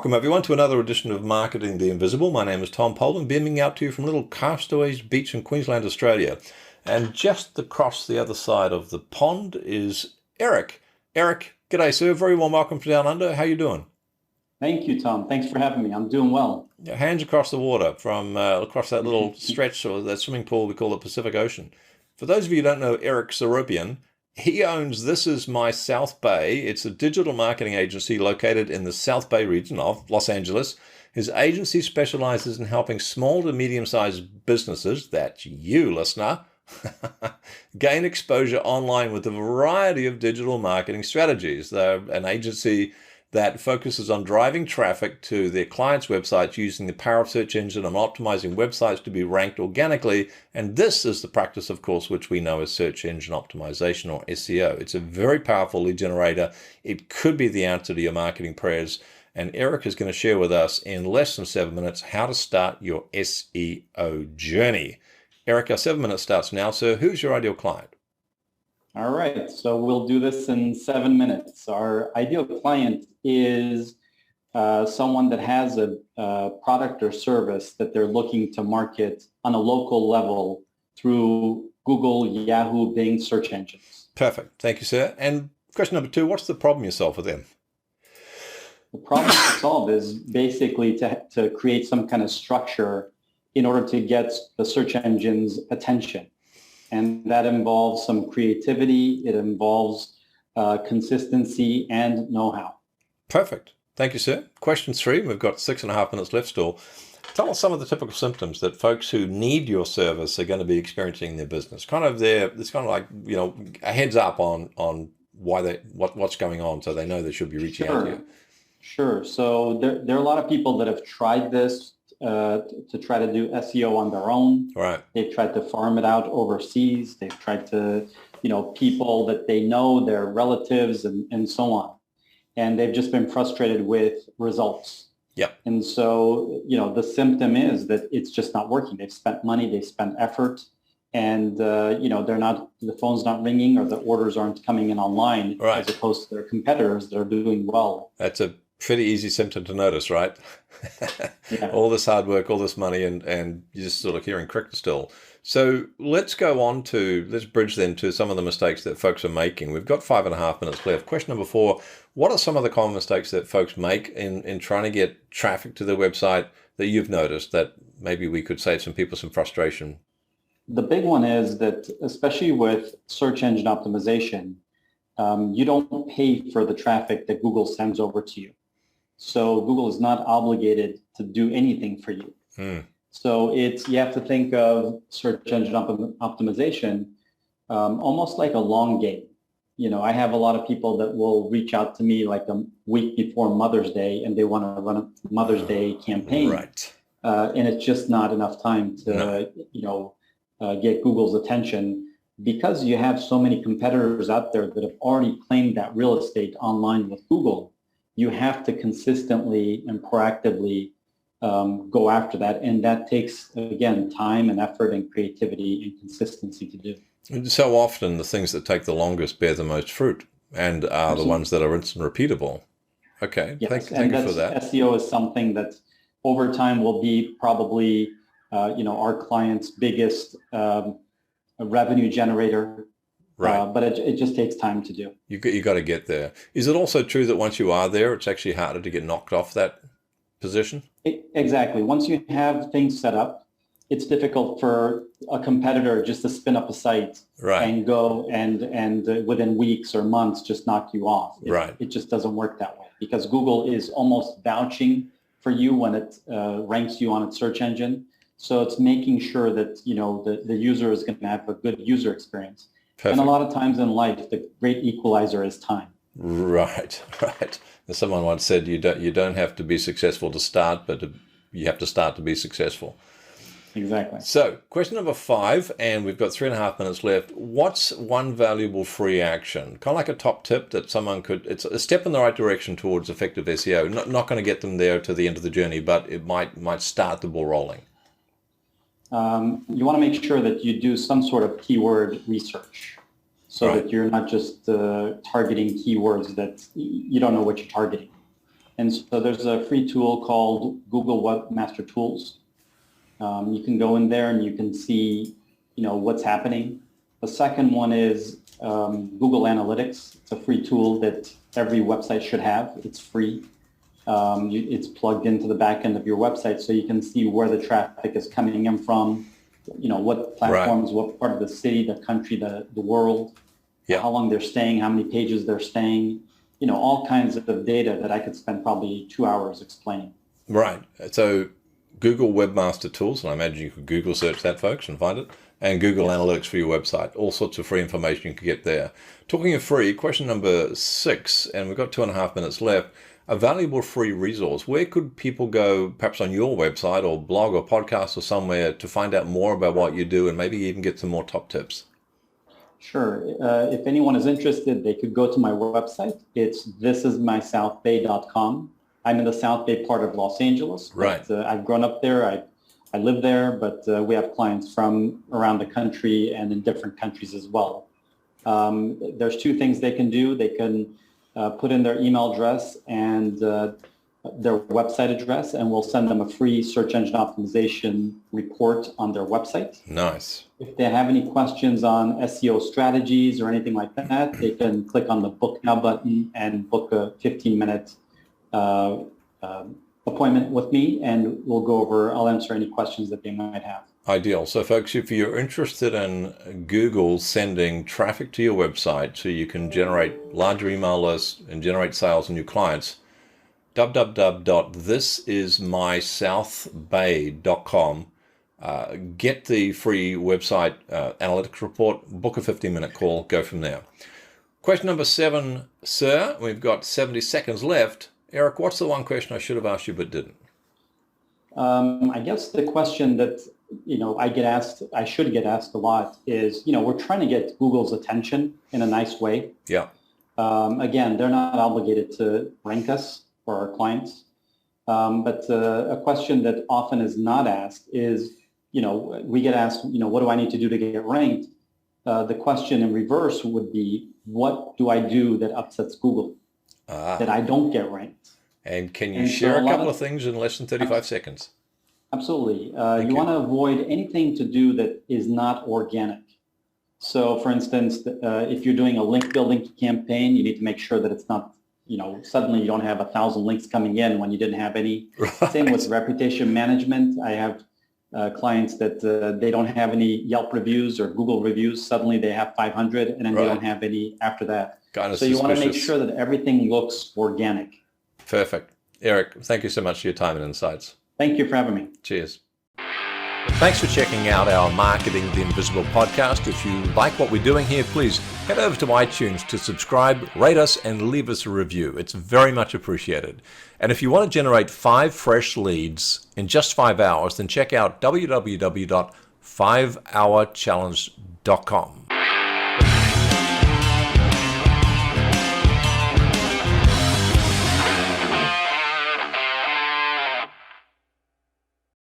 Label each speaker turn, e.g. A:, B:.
A: Welcome everyone to another edition of Marketing the Invisible. My name is Tom Poland, beaming out to you from little Castaways Beach in Queensland, Australia. And just across the other side of the pond is Eric. Eric, g'day sir, very warm welcome to Down Under. How you doing?
B: Thank you, Tom. Thanks for having me. I'm doing well.
A: Hands across the water from across that little stretch or that swimming pool we call the Pacific Ocean. For those of you who don't know Eric Seropyan, he owns This Is My South Bay. It's a digital marketing agency located in the South Bay region of Los Angeles. His agency specializes in helping small to medium-sized businesses, that's you, listener, gain exposure online with a variety of digital marketing strategies. They're an agency that focuses on driving traffic to their clients' websites using the power of search engine and optimizing websites to be ranked organically. And this is the practice, of course, which we know as search engine optimization or SEO. It's a very powerful lead generator. It could be the answer to your marketing prayers. And Eric is going to share with us in less than 7 minutes how to start your SEO journey. Eric, our 7 minutes starts now. So who's your ideal client?
B: All right, so we'll do this in 7 minutes. Our ideal client is someone that has a product or service that they're looking to market on a local level through Google, Yahoo, Bing search engines.
A: Perfect. Thank you, sir. And question number 2, what's the problem you solve for them?
B: The problem to solve is basically to create some kind of structure in order to get the search engine's attention. And that involves some creativity. It involves consistency and know-how.
A: Perfect. Thank you, sir. Question 3, we've got 6.5 minutes left still. Tell us some of the typical symptoms that folks who need your service are going to be experiencing in their business. It's kind of like, a heads up on why what's going on, so they know they should be reaching out to you.
B: Sure. So there are a lot of people that have tried this to try to do SEO on their own.
A: Right.
B: They've tried to farm it out overseas. They've tried to, people that they know, their relatives and so on. And they've just been frustrated with results.
A: Yep.
B: And so, the symptom is that it's just not working. They've spent money, they've spent effort, and, the phone's not ringing or the orders aren't coming in online,
A: right,
B: as opposed to their competitors that are doing well.
A: That's a pretty easy symptom to notice, right?
B: Yeah.
A: All this hard work, all this money, and you're just sort of hearing crickets still. So let's bridge then to some of the mistakes that folks are making. We've got 5.5 minutes left. Question number 4, what are some of the common mistakes that folks make in trying to get traffic to their website that you've noticed that maybe we could save some people some frustration?
B: The big one is that, especially with search engine optimization, you don't pay for the traffic that Google sends over to you. So Google is not obligated to do anything for you. So you have to think of search engine optimization almost like a long game. I have a lot of people that will reach out to me like a week before Mother's Day and they want to run a Mother's Day campaign.
A: Right.
B: And it's just not enough time to, get Google's attention, because you have so many competitors out there that have already claimed that real estate online with Google. You have to consistently and proactively go after that. And that takes, again, time and effort and creativity and consistency to do.
A: So often the things that take the longest bear the most fruit and are the ones that are instant repeatable. Okay,
B: yes.
A: thank you for that.
B: SEO is something that over time will be probably, our client's biggest revenue generator.
A: Right.
B: But it just takes time to do.
A: You got to get there. Is it also true that once you are there, it's actually harder to get knocked off that position?
B: Exactly. Once you have things set up, it's difficult for a competitor just to spin up a site, right, and go and within weeks or months just knock you off. It just doesn't work that way, because Google is almost vouching for you when it ranks you on its search engine. So it's making sure that the user is going to have a good user experience. Perfect. And a lot of times in life, the great equalizer is time.
A: Right. As someone once said, you don't have to be successful to start, but you have to start to be successful.
B: Exactly.
A: So question number 5, and we've got 3.5 minutes left. What's one valuable free action? Kind of like a top tip that someone it's a step in the right direction towards effective SEO. Not going to get them there to the end of the journey, but it might start the ball rolling.
B: You want to make sure that you do some sort of keyword research, so that you're not just targeting keywords that you don't know what you're targeting. And so there's a free tool called Google Webmaster Tools. You can go in there and you can see, what's happening. The second one is Google Analytics. It's a free tool that every website should have. It's free. It's plugged into the back end of your website, so you can see where the traffic is coming in from, what platforms, what part of the city, the country, the world, how long they're staying, how many pages they're staying, all kinds of data that I could spend probably 2 hours explaining.
A: Right. So Google Webmaster Tools, and I imagine you could Google search that, folks, and find it, and Google Analytics for your website. All sorts of free information you can get there. Talking of free, question number 6, and we've got 2.5 minutes left. A valuable free resource. Where could people go, perhaps on your website or blog or podcast or somewhere, to find out more about what you do and maybe even get some more top tips?
B: Sure. If anyone is interested, they could go to my website. It's thisismysouthbay.com. I'm in the South Bay part of Los Angeles.
A: Right.
B: I've grown up there. I live there, but we have clients from around the country and in different countries as well. There's 2 things they can do. They can put in their email address and their website address, and we'll send them a free search engine optimization report on their website.
A: Nice.
B: If they have any questions on SEO strategies or anything like that, they can click on the Book Now button and book a 15-minute appointment with me, and I'll answer any questions that they might have.
A: Ideal. So folks, if you're interested in Google sending traffic to your website so you can generate larger email lists and generate sales on your clients, www.thisismysouthbay.com. Get the free website analytics report, book a 15-minute call, go from there. Question number 7, sir. We've got 70 seconds left. Eric, what's the one question I should have asked you but didn't?
B: I guess the question that I should get asked a lot is, we're trying to get Google's attention in a nice way.
A: Yeah.
B: Again, they're not obligated to rank us for our clients. But a question that often is not asked is, we get asked, what do I need to do to get ranked? The question in reverse would be, what do I do that upsets Google, that I don't get ranked?
A: And can you share a couple of things in less than 35 seconds?
B: Absolutely. You want to avoid anything to do that is not organic. So, for instance, if you're doing a link building campaign, you need to make sure that it's not, suddenly you don't have 1,000 links coming in when you didn't have any. Right. Same with reputation management. I have clients that they don't have any Yelp reviews or Google reviews. Suddenly they have 500, and then they don't have any after that.
A: Kind of
B: so you want to make sure that everything looks organic.
A: Perfect. Eric, thank you so much for your time and insights.
B: Thank you for having me.
A: Cheers. Thanks for checking out our Marketing the Invisible podcast. If you like what we're doing here, please head over to iTunes to subscribe, rate us, and leave us a review. It's very much appreciated. And if you want to generate 5 fresh leads in just 5 hours, then check out www.5hourchallenge.com.